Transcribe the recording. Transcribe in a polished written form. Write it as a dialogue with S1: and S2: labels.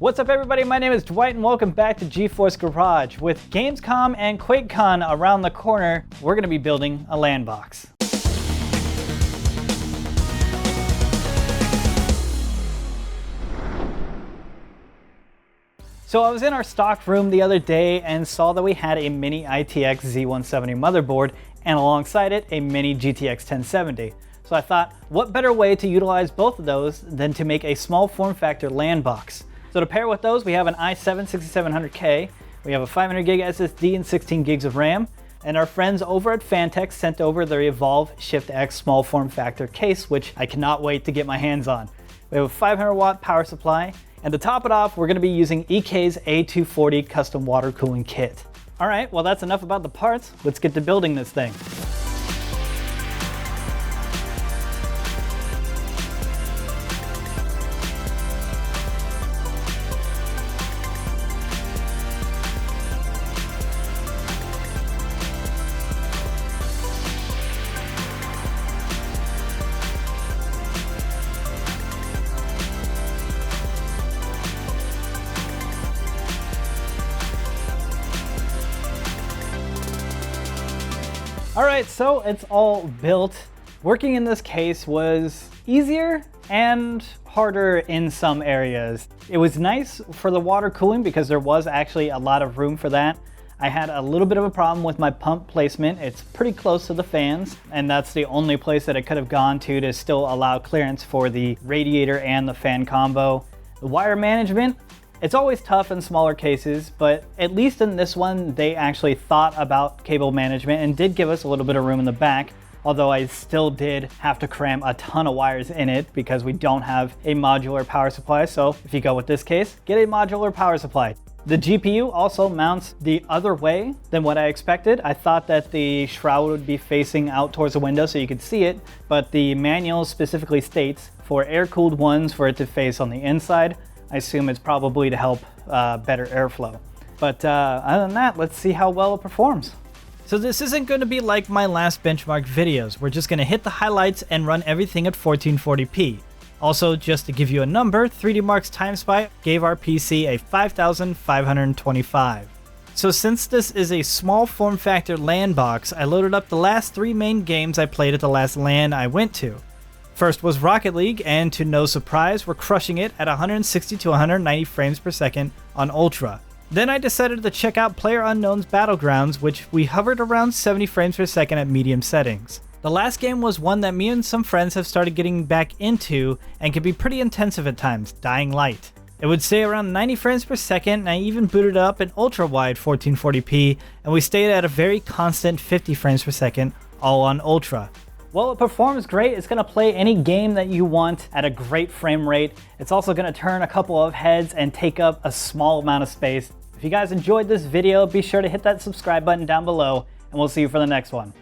S1: What's up everybody, my name is Dwight and welcome back to GeForce Garage. With Gamescom and QuakeCon around the corner, we're going to be building a LAN box. So I was in our stock room the other day and saw that we had a mini ITX Z170 motherboard and alongside it a mini GTX 1070. So I thought, what better way to utilize both of those than to make a small form factor LAN box. So to pair with those, we have an i7 6700K, we have a 500 gig SSD and 16 gigs of RAM, and our friends over at Phanteks sent over their Evolv Shift X small form factor case, which I cannot wait to get my hands on. We have a 500 watt power supply, and to top it off, we're going to be using EK's A240 custom water cooling kit. All right, well that's enough about the parts. Let's get to building this thing. All right, so it's all built. Working in this case was easier and harder in some areas. It was nice for the water cooling because there was actually a lot of room for that. I had a little bit of a problem with my pump placement. It's pretty close to the fans, and that's the only place that it could have gone to still allow clearance for the radiator and the fan combo. The wire management, it's always tough in smaller cases, but at least in this one, they actually thought about cable management and did give us a little bit of room in the back, although I still did have to cram a ton of wires in it because we don't have a modular power supply. So if you go with this case, get a modular power supply. The GPU also mounts the other way than what I expected. I thought that the shroud would be facing out towards the window so you could see it, but the manual specifically states for air-cooled ones for it to face on the inside. I assume it's probably to help better airflow. But other than that, let's see how well it performs. So this isn't going to be like my last benchmark videos. We're just going to hit the highlights and run everything at 1440p. Also, just to give you a number, 3DMark's TimeSpy gave our PC a 5,525. So since this is a small form factor LAN box, I loaded up the last 3 main games I played at the last LAN I went to. First was Rocket League, and to no surprise, we're crushing it at 160 to 190 frames per second on Ultra. Then I decided to check out PlayerUnknown's Battlegrounds, which we hovered around 70 frames per second at medium settings. The last game was one that me and some friends have started getting back into and can be pretty intensive at times, Dying Light. It would stay around 90 frames per second, and I even booted up in ultra-wide 1440p, and we stayed at a very constant 50 frames per second, all on Ultra. Well, it performs great. It's gonna play any game that you want at a great frame rate. It's also gonna turn a couple of heads and take up a small amount of space. If you guys enjoyed this video, be sure to hit that subscribe button down below, and we'll see you for the next one.